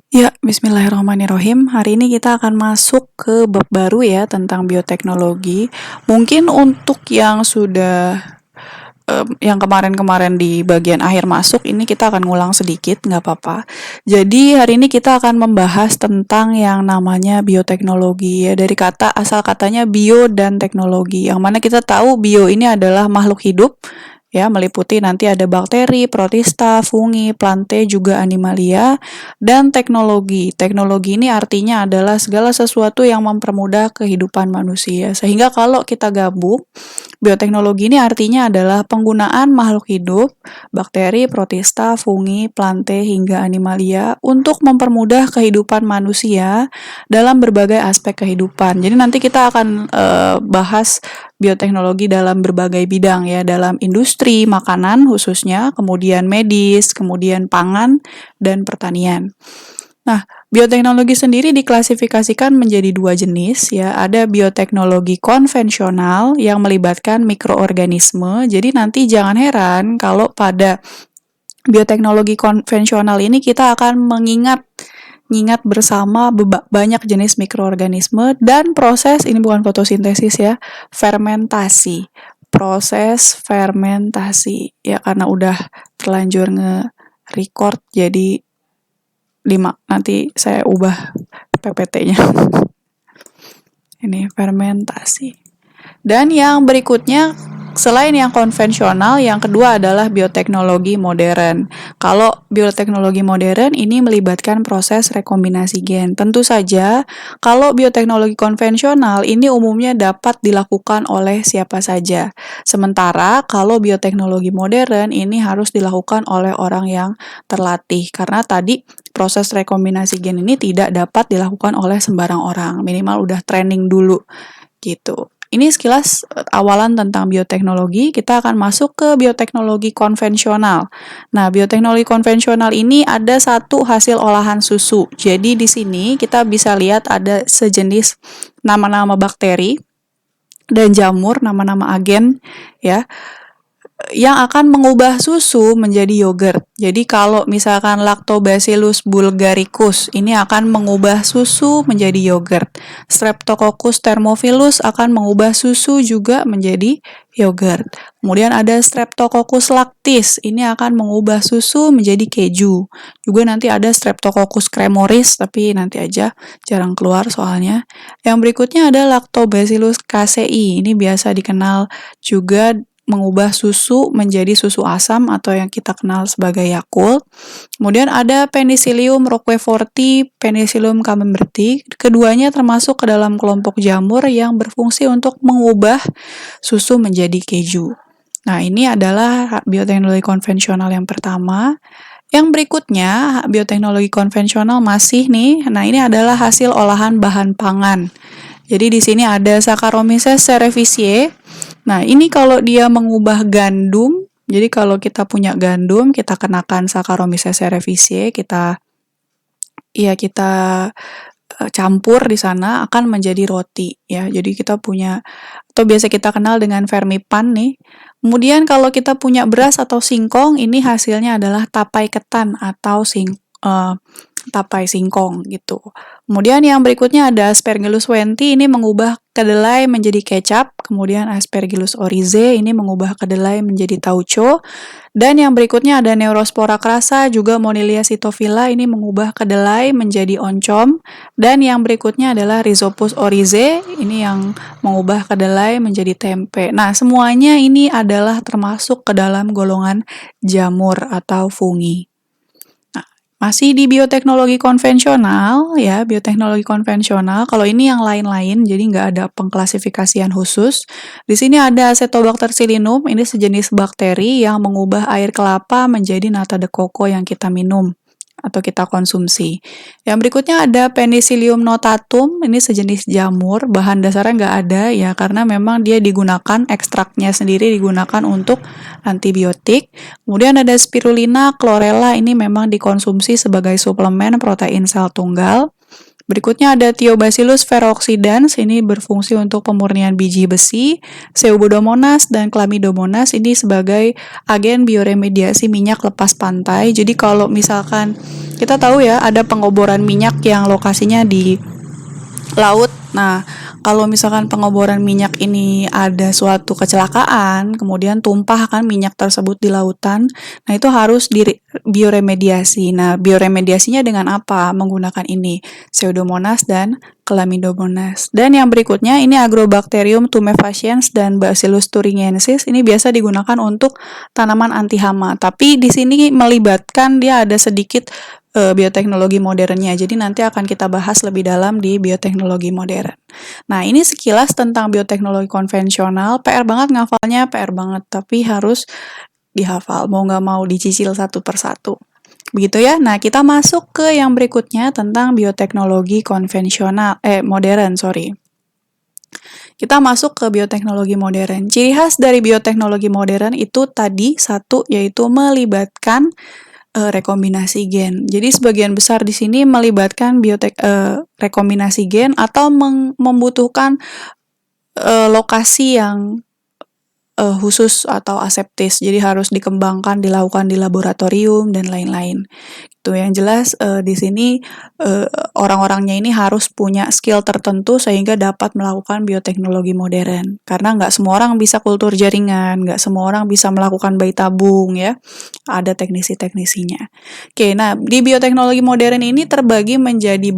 Ya, bismillahirrahmanirrahim. Hari ini kita akan masuk ke bab baru ya tentang bioteknologi. Mungkin untuk yang sudah yang kemarin-kemarin di bagian akhir masuk ini kita akan ngulang sedikit, nggak apa-apa. Jadi hari ini kita akan membahas tentang yang namanya bioteknologi ya, dari kata asal katanya bio dan teknologi. Yang mana kita tahu bio ini adalah makhluk hidup ya, meliputi nanti ada bakteri, protista, fungi, plante, juga animalia, dan teknologi. Teknologi ini artinya adalah segala sesuatu yang mempermudah kehidupan manusia. Sehingga kalau kita gabung, bioteknologi ini artinya adalah penggunaan makhluk hidup, bakteri, protista, fungi, plante, hingga animalia untuk mempermudah kehidupan manusia dalam berbagai aspek kehidupan. Jadi nanti kita akan bahas bioteknologi dalam berbagai bidang ya, dalam industri, makanan khususnya, kemudian medis, kemudian pangan, dan pertanian. Nah, bioteknologi sendiri diklasifikasikan menjadi dua jenis ya. Ada bioteknologi konvensional yang melibatkan mikroorganisme. Jadi nanti jangan heran kalau pada bioteknologi konvensional ini kita akan mengingat bersama banyak jenis mikroorganisme dan proses, ini bukan fotosintesis ya, fermentasi. Proses fermentasi ya, karena udah terlanjur nge-record jadi nanti saya ubah PPT-nya. Ini fermentasi. Dan yang berikutnya, selain yang konvensional, yang kedua adalah bioteknologi modern. Kalau bioteknologi modern ini melibatkan proses rekombinasi gen. Tentu saja, kalau bioteknologi konvensional ini umumnya dapat dilakukan oleh siapa saja. Sementara kalau bioteknologi modern ini harus dilakukan oleh orang yang terlatih. Karena tadi proses rekombinasi gen ini tidak dapat dilakukan oleh sembarang orang. Minimal udah training dulu gitu. Ini sekilas awalan tentang bioteknologi. Kita akan masuk ke bioteknologi konvensional. Nah, bioteknologi konvensional ini ada satu hasil olahan susu. Jadi di sini kita bisa lihat ada sejenis nama-nama bakteri dan jamur, nama-nama agen ya, yang akan mengubah susu menjadi yogurt. Jadi kalau misalkan Lactobacillus bulgaricus ini akan mengubah susu menjadi yogurt. Streptococcus thermophilus akan mengubah susu juga menjadi yogurt. Kemudian ada Streptococcus lactis, ini akan mengubah susu menjadi keju. Juga nanti ada Streptococcus cremoris, tapi nanti aja, jarang keluar soalnya. Yang berikutnya ada Lactobacillus casei, ini biasa dikenal juga mengubah susu menjadi susu asam atau yang kita kenal sebagai Yakult. Kemudian ada Penicillium roqueforti, Penicillium camemberti. Keduanya termasuk ke dalam kelompok jamur yang berfungsi untuk mengubah susu menjadi keju. Nah, ini adalah bioteknologi konvensional yang pertama. Yang berikutnya, bioteknologi konvensional masih nih. Nah, ini adalah hasil olahan bahan pangan. Jadi di sini ada Saccharomyces cerevisiae. Nah, ini kalau dia mengubah gandum, jadi kalau kita punya gandum, kita kenakan Saccharomyces cerevisiae, kita campur di sana akan menjadi roti ya. Jadi kita punya, atau biasa kita kenal dengan vermipan nih. Kemudian kalau kita punya beras atau singkong, ini hasilnya adalah tapai ketan atau tapai singkong gitu. Kemudian yang berikutnya ada Aspergillus wenti, ini mengubah kedelai menjadi kecap. Kemudian Aspergillus oryzae ini mengubah kedelai menjadi tauco. Dan yang berikutnya ada Neurospora crassa, juga Monilia cytophila, ini mengubah kedelai menjadi oncom. Dan yang berikutnya adalah Rhizopus oryzae, ini yang mengubah kedelai menjadi tempe. Nah, semuanya ini adalah termasuk ke dalam golongan jamur atau fungi. Masih di bioteknologi konvensional ya, bioteknologi konvensional. Kalau ini yang lain-lain, jadi nggak ada pengklasifikasian khusus. Di sini ada Acetobacter pseudomonas, ini sejenis bakteri yang mengubah air kelapa menjadi nata de coco yang kita minum atau kita konsumsi. Yang berikutnya ada Penicillium notatum, ini sejenis jamur, bahan dasarnya nggak ada ya, karena memang dia digunakan, ekstraknya sendiri digunakan untuk antibiotik. Kemudian ada Spirulina chlorella, ini memang dikonsumsi sebagai suplemen protein sel tunggal. Berikutnya ada Thiobacillus ferrooxidans, ini berfungsi untuk pemurnian biji besi. Pseudomonas dan Chlamydomonas ini sebagai agen bioremediasi minyak lepas pantai. Jadi kalau misalkan kita tahu ya ada pengoboran minyak yang lokasinya di laut. Nah, kalau misalkan pengoboran minyak ini ada suatu kecelakaan, kemudian tumpah kan minyak tersebut di lautan, nah itu harus di bioremediasi. Nah, bioremediasinya dengan apa? Menggunakan ini, Pseudomonas dan Chlamydomonas. Dan yang berikutnya ini Agrobacterium tumefaciens dan Bacillus thuringiensis, ini biasa digunakan untuk tanaman anti hama. Tapi di sini melibatkan dia ada sedikit bioteknologi modernnya. Jadi nanti akan kita bahas lebih dalam di bioteknologi modern. Nah, ini sekilas tentang bioteknologi konvensional. PR banget ngafalnya, PR banget. Tapi harus dihafal, mau nggak mau dicicil satu persatu. Begitu ya. Nah, kita masuk ke yang berikutnya tentang bioteknologi konvensional, modern, sorry. Kita masuk ke bioteknologi modern. Ciri khas dari bioteknologi modern itu tadi satu, yaitu melibatkan rekombinasi gen. Jadi sebagian besar di sini melibatkan rekombinasi gen atau membutuhkan lokasi yang khusus atau aseptis. Jadi harus dikembangkan, dilakukan di laboratorium dan lain-lain. Itu yang jelas di sini orang-orangnya ini harus punya skill tertentu sehingga dapat melakukan bioteknologi modern. Karena nggak semua orang bisa kultur jaringan, nggak semua orang bisa melakukan bayi tabung ya. Ada teknisi-teknisinya. Oke, nah di bioteknologi modern ini terbagi menjadi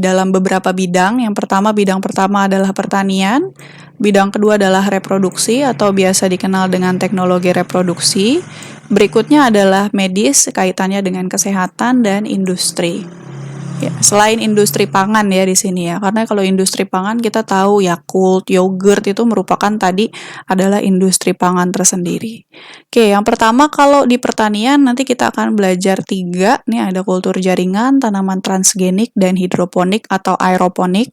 dalam beberapa bidang. Yang pertama, bidang pertama adalah pertanian. Bidang kedua adalah reproduksi atau biasa dikenal dengan teknologi reproduksi. Berikutnya adalah medis, kaitannya dengan kesehatan dan industri. Ya, selain industri pangan ya di sini ya, karena kalau industri pangan kita tahu Yakult, yogurt itu merupakan tadi adalah industri pangan tersendiri. Oke, yang pertama kalau di pertanian nanti kita akan belajar 3, nih ada kultur jaringan, tanaman transgenik, dan hidroponik atau aeroponik.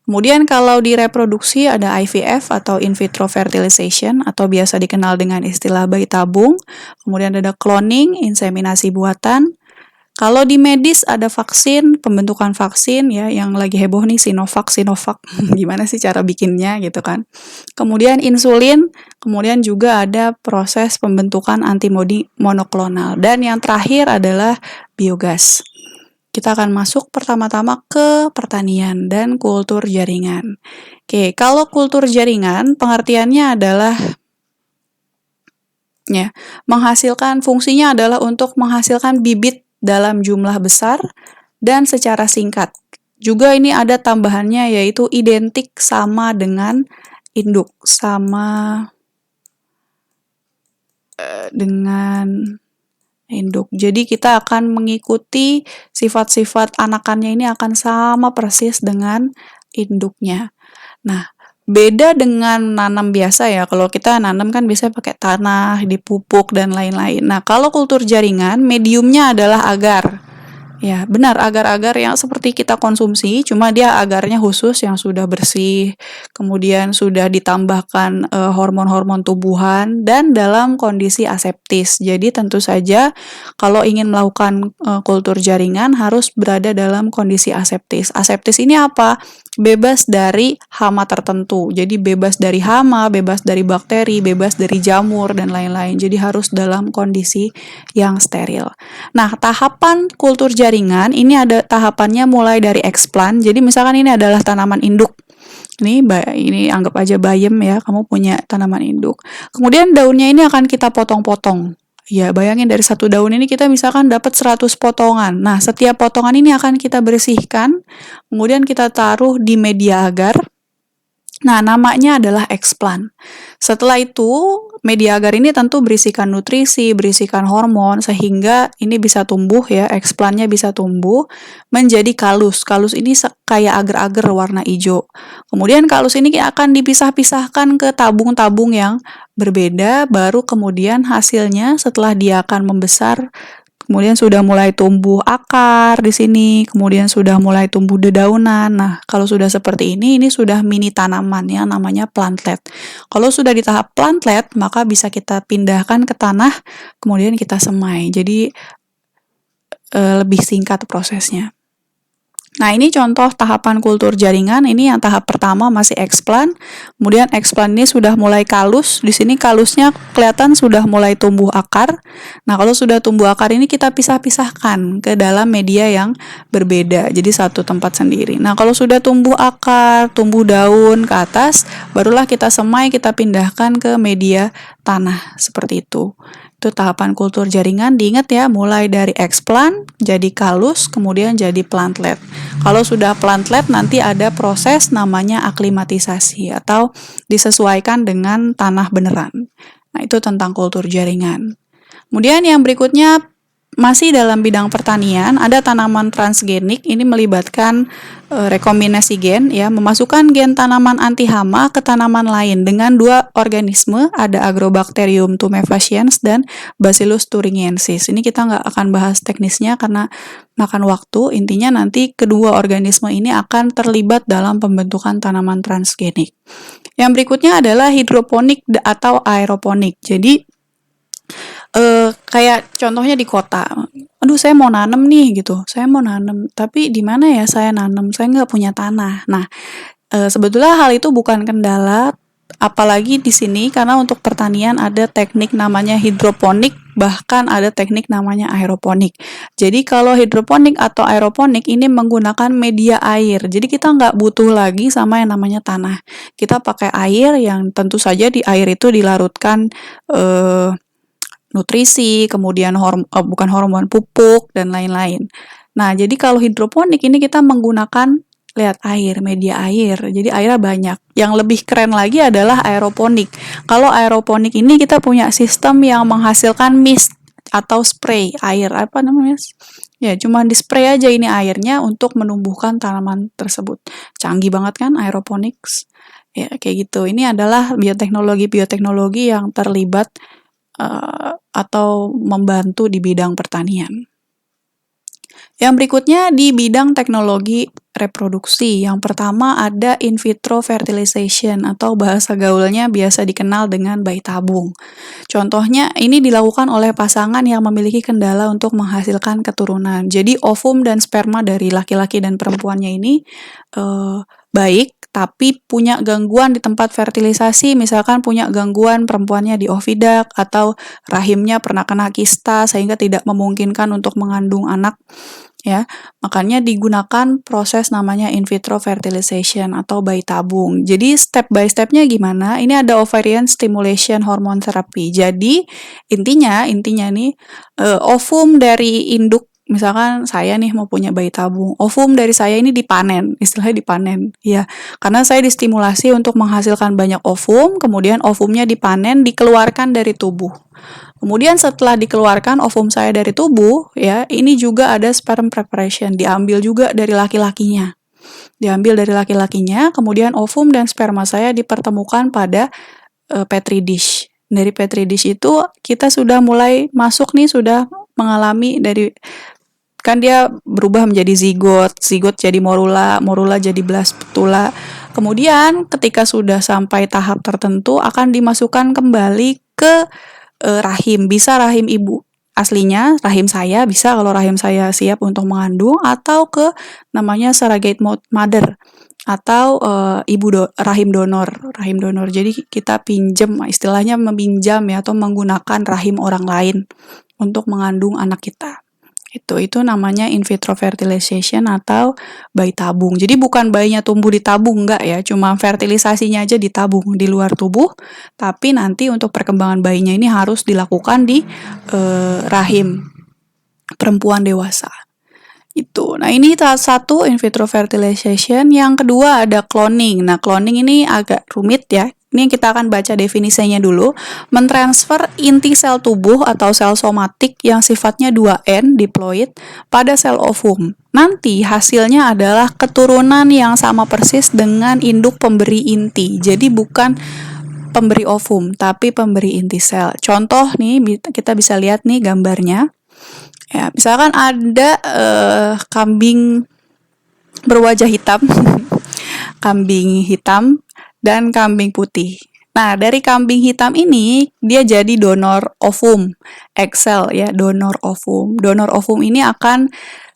Kemudian kalau di reproduksi ada IVF atau in vitro fertilization atau biasa dikenal dengan istilah bayi tabung. Kemudian ada cloning, inseminasi buatan. Kalau di medis ada vaksin, pembentukan vaksin ya yang lagi heboh nih Sinovac. Gimana sih cara bikinnya gitu kan. Kemudian insulin, kemudian juga ada proses pembentukan antibodi monoklonal. Dan yang terakhir adalah biogas. Kita akan masuk pertama-tama ke pertanian dan kultur jaringan. Oke, kalau kultur jaringan pengertiannya adalah ya, fungsinya adalah untuk menghasilkan bibit dalam jumlah besar dan secara singkat. Juga ini ada tambahannya yaitu identik sama dengan induk, dengan induk. Jadi kita akan mengikuti sifat-sifat anakannya ini akan sama persis dengan induknya. Nah, beda dengan nanam biasa ya. Kalau kita nanam kan biasanya pakai tanah, dipupuk dan lain-lain. Nah, kalau kultur jaringan mediumnya adalah agar. Ya, benar, agar-agar yang seperti kita konsumsi, cuma dia agarnya khusus yang sudah bersih, kemudian sudah ditambahkan hormon-hormon tumbuhan dan dalam kondisi aseptis. Jadi tentu saja kalau ingin melakukan kultur jaringan harus berada dalam kondisi aseptis. Aseptis ini apa? Bebas dari hama tertentu. Jadi bebas dari hama, bebas dari bakteri, bebas dari jamur dan lain-lain. Jadi harus dalam kondisi yang steril. Nah, tahapan kultur jaringan ini ada tahapannya mulai dari explant. Jadi misalkan ini adalah tanaman induk. Ini anggap aja bayam ya, kamu punya tanaman induk. Kemudian daunnya ini akan kita potong-potong. Ya, bayangin dari satu daun ini kita misalkan dapat 100 potongan. Nah, setiap potongan ini akan kita bersihkan, kemudian kita taruh di media agar. Nah, namanya adalah explant. Setelah itu, media agar ini tentu berisikan nutrisi, berisikan hormon, sehingga ini bisa tumbuh ya, explantnya bisa tumbuh menjadi kalus. Kalus ini kayak agar-agar warna hijau. Kemudian kalus ini akan dipisah-pisahkan ke tabung-tabung yang berbeda, baru kemudian hasilnya setelah dia akan membesar, kemudian sudah mulai tumbuh akar di sini, kemudian sudah mulai tumbuh dedaunan. Nah, kalau sudah seperti ini sudah mini tanaman ya, namanya plantlet. Kalau sudah di tahap plantlet, maka bisa kita pindahkan ke tanah, kemudian kita semai. Jadi lebih singkat prosesnya. Nah, ini contoh tahapan kultur jaringan. Ini yang tahap pertama masih explant. Kemudian explant ini sudah mulai kalus. Di sini kalusnya kelihatan sudah mulai tumbuh akar. Nah, kalau sudah tumbuh akar ini kita pisah-pisahkan ke dalam media yang berbeda. Jadi satu tempat sendiri. Nah, kalau sudah tumbuh akar, tumbuh daun ke atas, barulah kita semai, kita pindahkan ke media tanah seperti itu. Itu tahapan kultur jaringan. Diingat ya, mulai dari explant jadi kalus, kemudian jadi plantlet. Kalau sudah plantlet nanti ada proses namanya aklimatisasi atau disesuaikan dengan tanah beneran. Nah, itu tentang kultur jaringan. Kemudian yang berikutnya masih dalam bidang pertanian, ada tanaman transgenik. Ini melibatkan rekombinasi gen, ya, memasukkan gen tanaman anti hama ke tanaman lain dengan dua organisme, ada Agrobacterium tumefaciens dan Bacillus thuringiensis. Ini kita nggak akan bahas teknisnya karena makan waktu. Intinya nanti kedua organisme ini akan terlibat dalam pembentukan tanaman transgenik. Yang berikutnya adalah hidroponik atau aeroponik. Jadi kayak contohnya di kota, aduh saya mau nanam nih gitu, saya mau nanam, tapi di mana ya saya nanam, saya nggak punya tanah. Nah, sebetulnya hal itu bukan kendala, apalagi di sini karena untuk pertanian ada teknik namanya hidroponik, bahkan ada teknik namanya aeroponik. Jadi kalau hidroponik atau aeroponik ini menggunakan media air, jadi kita nggak butuh lagi sama yang namanya tanah. Kita pakai air yang tentu saja di air itu dilarutkan nutrisi, kemudian bukan hormon, pupuk, dan lain-lain. Nah, jadi kalau hidroponik ini kita menggunakan, lihat air, media air, jadi airnya banyak. Yang lebih keren lagi adalah aeroponik. Kalau aeroponik ini kita punya sistem yang menghasilkan mist atau spray air, apa namanya? Ya, cuma di spray aja ini airnya untuk menumbuhkan tanaman tersebut. Canggih banget kan aeroponics? Ya, kayak gitu. Ini adalah bioteknologi yang terlibat atau membantu di bidang pertanian. Yang berikutnya di bidang teknologi reproduksi. Yang pertama ada in vitro fertilization atau bahasa gaulnya biasa dikenal dengan bayi tabung. Contohnya ini dilakukan oleh pasangan yang memiliki kendala untuk menghasilkan keturunan. Jadi ovum dan sperma dari laki-laki dan perempuannya ini baik, tapi punya gangguan di tempat fertilisasi, misalkan punya gangguan perempuannya di oviduct atau rahimnya pernah kena kista sehingga tidak memungkinkan untuk mengandung anak, ya. Makanya digunakan proses namanya in vitro fertilization atau bayi tabung. Jadi step by stepnya gimana? Ini ada ovarian stimulation hormone therapy. Jadi intinya nih ovum dari induk, misalkan saya nih mau punya bayi tabung, ovum dari saya ini dipanen, istilahnya dipanen, ya, karena saya distimulasi untuk menghasilkan banyak ovum, kemudian ovumnya dipanen, dikeluarkan dari tubuh. Kemudian setelah dikeluarkan ovum saya dari tubuh, ya, ini juga ada sperm preparation, diambil juga dari laki-lakinya. Kemudian ovum dan sperma saya dipertemukan pada petri dish. Dari petri dish itu kita sudah mulai masuk nih, sudah mengalami dari, kan dia berubah menjadi zigot jadi morula jadi blaspetula. Kemudian ketika sudah sampai tahap tertentu akan dimasukkan kembali ke rahim. Bisa rahim ibu aslinya, rahim saya bisa kalau rahim saya siap untuk mengandung, atau ke namanya surrogate mother atau rahim donor. Jadi kita pinjam, istilahnya meminjam ya, atau menggunakan rahim orang lain untuk mengandung anak kita. Itu namanya in vitro fertilization atau bayi tabung. Jadi bukan bayinya tumbuh di tabung, enggak ya, cuma fertilisasinya aja ditabung di luar tubuh, tapi nanti untuk perkembangan bayinya ini harus dilakukan di rahim perempuan dewasa. Itu. Nah, ini salah satu in vitro fertilization. Yang kedua ada cloning. Nah, cloning ini agak rumit ya. Ini kita akan baca definisinya dulu. Mentransfer inti sel tubuh atau sel somatik yang sifatnya 2N diploid pada sel ovum. Nanti hasilnya adalah keturunan yang sama persis dengan induk pemberi inti. Jadi bukan pemberi ovum, tapi pemberi inti sel. Contoh nih, kita bisa lihat nih gambarnya. Ya, misalkan ada kambing berwajah hitam, kambing hitam dan kambing putih. Nah, dari kambing hitam ini dia jadi donor ovum, egg cell ya, donor ovum. Donor ovum ini akan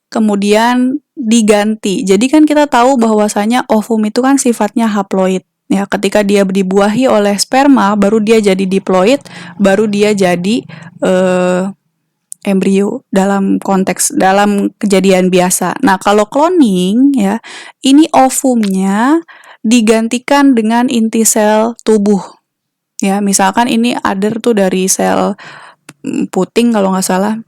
kemudian diganti. Jadi kan kita tahu bahwasanya ovum itu kan sifatnya haploid. Ya, ketika dia dibuahi oleh sperma, baru dia jadi diploid, baru dia jadi embrio dalam kejadian biasa. Nah, kalau cloning ya, ini ovumnya digantikan dengan inti sel tubuh. Ya, misalkan ini other tuh dari sel puting kalau nggak salah.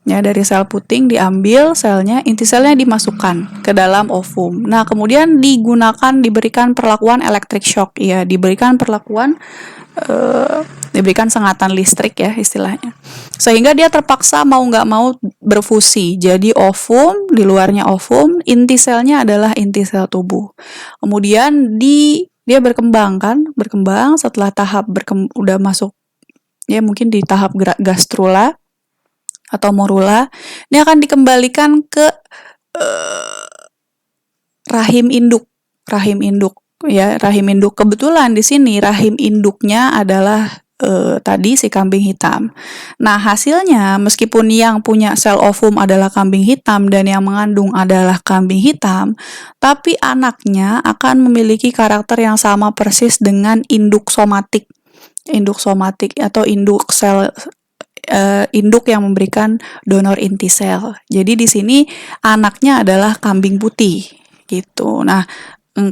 Ya, dari sel puting diambil selnya, inti selnya dimasukkan ke dalam ovum. Nah, kemudian diberikan perlakuan electric shock, ya, diberikan sengatan listrik ya istilahnya. Sehingga dia terpaksa mau nggak mau berfusi. Jadi ovum, di luarnya ovum, inti selnya adalah inti sel tubuh. Kemudian dia berkembang setelah tahap udah masuk ya mungkin di tahap gastrula atau morula, ini akan dikembalikan ke rahim induk ya, rahim induk. Kebetulan di sini rahim induknya adalah tadi si kambing hitam. Nah, hasilnya meskipun yang punya sel ovum adalah kambing hitam dan yang mengandung adalah kambing hitam, tapi anaknya akan memiliki karakter yang sama persis dengan induk somatik atau induk sel induk yang memberikan donor inti sel. Jadi di sini anaknya adalah kambing putih gitu. Nah,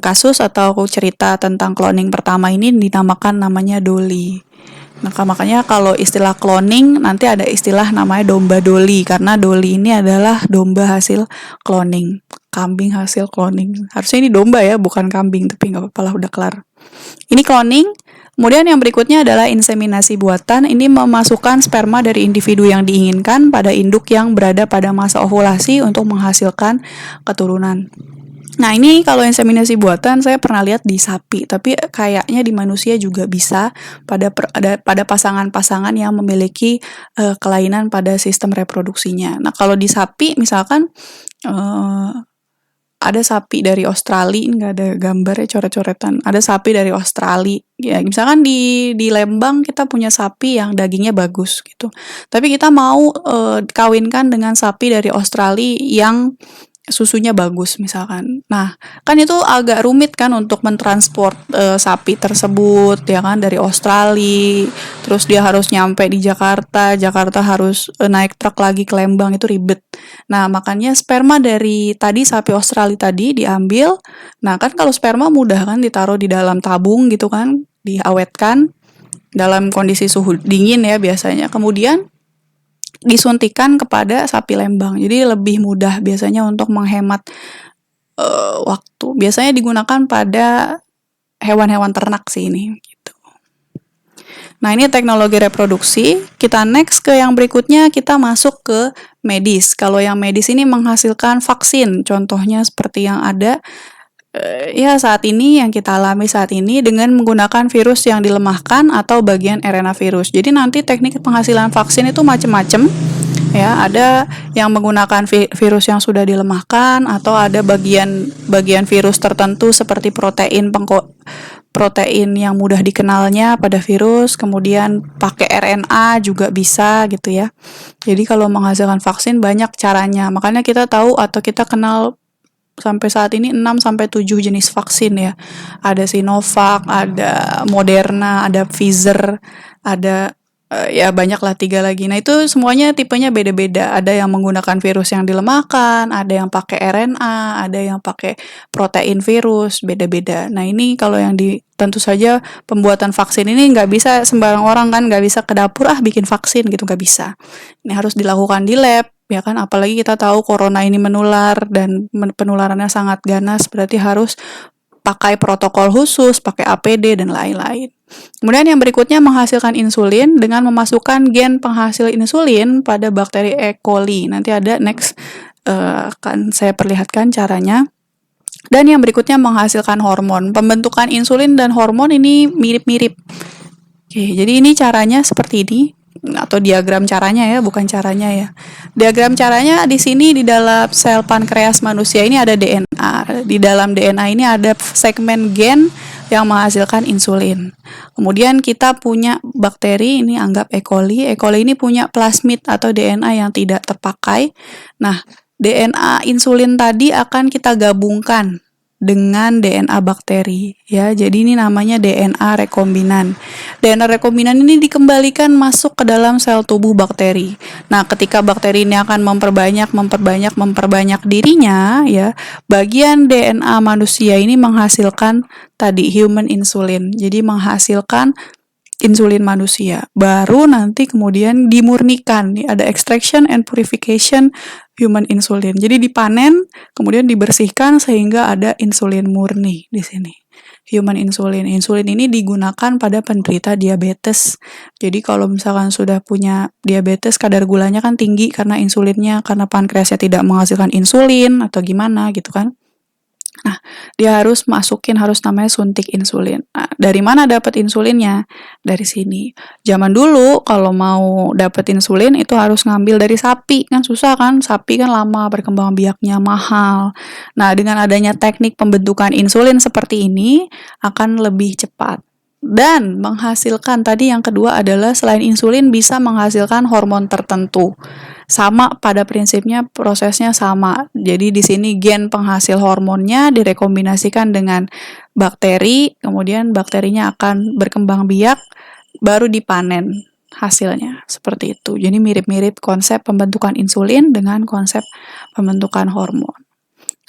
kasus atau cerita tentang cloning pertama ini namanya Dolly. Nah, makanya kalau istilah cloning nanti ada istilah namanya domba Dolly, karena Dolly ini adalah domba hasil cloning, kambing hasil cloning. Harusnya ini domba ya, bukan kambing, tapi nggak apa-apa lah, udah kelar. Ini cloning. Kemudian yang berikutnya adalah inseminasi buatan. Ini memasukkan sperma dari individu yang diinginkan pada induk yang berada pada masa ovulasi untuk menghasilkan keturunan. Nah, ini kalau inseminasi buatan saya pernah lihat di sapi, tapi kayaknya di manusia juga bisa pada pasangan-pasangan yang memiliki kelainan pada sistem reproduksinya. Nah, kalau di sapi misalkan ada sapi dari Australia, nggak ada gambarnya, coret-coretan. Ada sapi dari Australia, ya misalkan di Lembang kita punya sapi yang dagingnya bagus gitu. Tapi kita mau kawinkan dengan sapi dari Australia yang susunya bagus misalkan. Nah, kan itu agak rumit kan untuk mentransport sapi tersebut ya kan dari Australia. Terus dia harus nyampe di Jakarta harus naik truk lagi ke Lembang, itu ribet. Nah, makanya sperma dari tadi sapi Australia tadi diambil. Nah, kan kalau sperma mudah kan ditaruh di dalam tabung gitu kan, diawetkan dalam kondisi suhu dingin ya biasanya. Kemudian disuntikan kepada sapi Lembang. Jadi lebih mudah biasanya untuk menghemat waktu. Biasanya digunakan pada hewan-hewan ternak sih ini gitu. Nah, ini teknologi reproduksi. Kita next ke yang berikutnya, kita masuk ke medis. Kalau yang medis ini menghasilkan vaksin. Contohnya seperti yang ada ya saat ini, yang kita alami saat ini dengan menggunakan virus yang dilemahkan atau bagian RNA virus. Jadi nanti teknik penghasilan vaksin itu macam-macam ya, ada yang menggunakan virus yang sudah dilemahkan atau ada bagian virus tertentu seperti protein yang mudah dikenalnya pada virus, kemudian pakai RNA juga bisa gitu ya. Jadi kalau menghasilkan vaksin banyak caranya. Makanya kita tahu atau kita kenal sampai saat ini 6-7 jenis vaksin ya. Ada Sinovac, ada Moderna, ada Pfizer, ada ya banyak lah 3 lagi. Nah, itu semuanya tipenya beda-beda. Ada yang menggunakan virus yang dilemahkan, ada yang pakai RNA, ada yang pakai protein virus, beda-beda. Nah, ini kalau yang tentu saja pembuatan vaksin ini nggak bisa sembarang orang kan, nggak bisa ke dapur bikin vaksin gitu, nggak bisa. Ini harus dilakukan di lab ya kan, apalagi kita tahu corona ini menular dan penularannya sangat ganas, berarti harus pakai protokol khusus, pakai APD dan lain-lain. Kemudian yang berikutnya menghasilkan insulin dengan memasukkan gen penghasil insulin pada bakteri E. coli. Nanti ada next akan saya perlihatkan caranya. Dan yang berikutnya menghasilkan hormon. Pembentukan insulin dan hormon ini mirip-mirip. Oke, jadi ini caranya seperti ini. Atau diagram caranya ya, bukan caranya ya. Diagram caranya di sini, di dalam sel pankreas manusia ini ada DNA. Di dalam DNA ini ada segmen gen yang menghasilkan insulin. Kemudian kita punya bakteri, ini anggap E. coli. E. coli ini punya plasmid atau DNA yang tidak terpakai. Nah, DNA insulin tadi akan kita gabungkan dengan DNA bakteri, ya. Jadi ini namanya DNA rekombinan. DNA rekombinan ini dikembalikan masuk ke dalam sel tubuh bakteri. Nah, ketika bakteri ini akan memperbanyak dirinya, ya, bagian DNA manusia ini menghasilkan tadi human insulin. Jadi menghasilkan insulin manusia. Baru nanti kemudian dimurnikan. Ada extraction and purification human insulin. Jadi dipanen, kemudian dibersihkan sehingga ada insulin murni di sini. Human insulin. Insulin ini digunakan pada penderita diabetes. Jadi kalau misalkan sudah punya diabetes, kadar gulanya kan tinggi karena insulinnya, karena pankreasnya tidak menghasilkan insulin atau gimana gitu kan. Nah, dia harus namanya suntik insulin. Nah, dari mana dapat insulinnya? Dari sini. Zaman dulu kalau mau dapat insulin itu harus ngambil dari sapi, kan susah kan? Sapi kan lama, berkembang biaknya mahal. Nah, dengan adanya teknik pembentukan insulin seperti ini akan lebih cepat. Dan menghasilkan, tadi yang kedua adalah selain insulin bisa menghasilkan hormon tertentu. Sama pada prinsipnya, prosesnya sama. Jadi di sini gen penghasil hormonnya direkombinasikan dengan bakteri, kemudian bakterinya akan berkembang biak, baru dipanen hasilnya. Seperti itu. Jadi mirip-mirip konsep pembentukan insulin dengan konsep pembentukan hormon.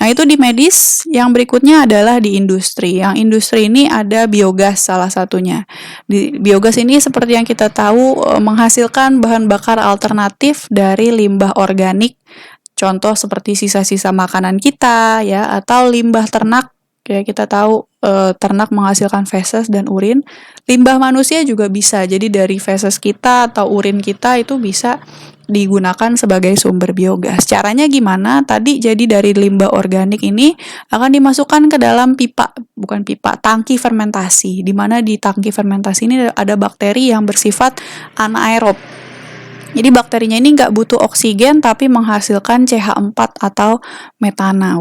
Nah, itu di medis. Yang berikutnya adalah di industri. Yang industri ini ada biogas salah satunya. Di biogas ini seperti yang kita tahu menghasilkan bahan bakar alternatif dari limbah organik. Contoh seperti sisa-sisa makanan kita, ya, atau limbah ternak. Ya, kita tahu ternak menghasilkan feses dan urin. Limbah manusia juga bisa. Jadi dari feses kita atau urin kita itu bisa digunakan sebagai sumber biogas. Caranya gimana? Tadi jadi dari limbah organik ini akan dimasukkan ke dalam tangki fermentasi. Di mana di tangki fermentasi ini ada bakteri yang bersifat anaerob. Jadi bakterinya ini nggak butuh oksigen tapi menghasilkan CH4 atau metana.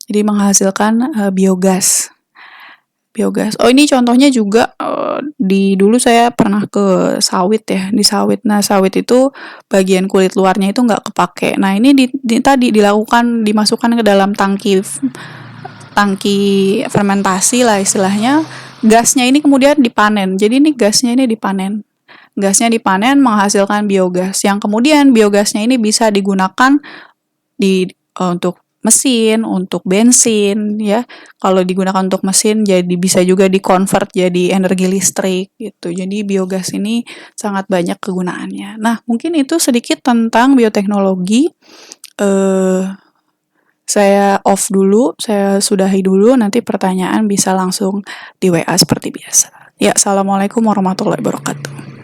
Jadi menghasilkan biogas. Oh, ini contohnya juga dulu saya pernah ke sawit ya, di sawit. Nah, sawit itu bagian kulit luarnya itu nggak kepake. Nah, ini tadi dimasukkan ke dalam tangki fermentasi lah istilahnya. Gasnya ini kemudian dipanen. Jadi ini gasnya ini dipanen. Gasnya dipanen menghasilkan biogas. Yang kemudian biogasnya ini bisa digunakan untuk mesin, untuk bensin, ya. Kalau digunakan untuk mesin jadi bisa juga di-convert jadi energi listrik gitu. Jadi biogas ini sangat banyak kegunaannya. Nah, mungkin itu sedikit tentang bioteknologi. Saya off dulu, saya sudahi dulu, nanti pertanyaan bisa langsung di WA seperti biasa. Ya, assalamualaikum warahmatullahi wabarakatuh.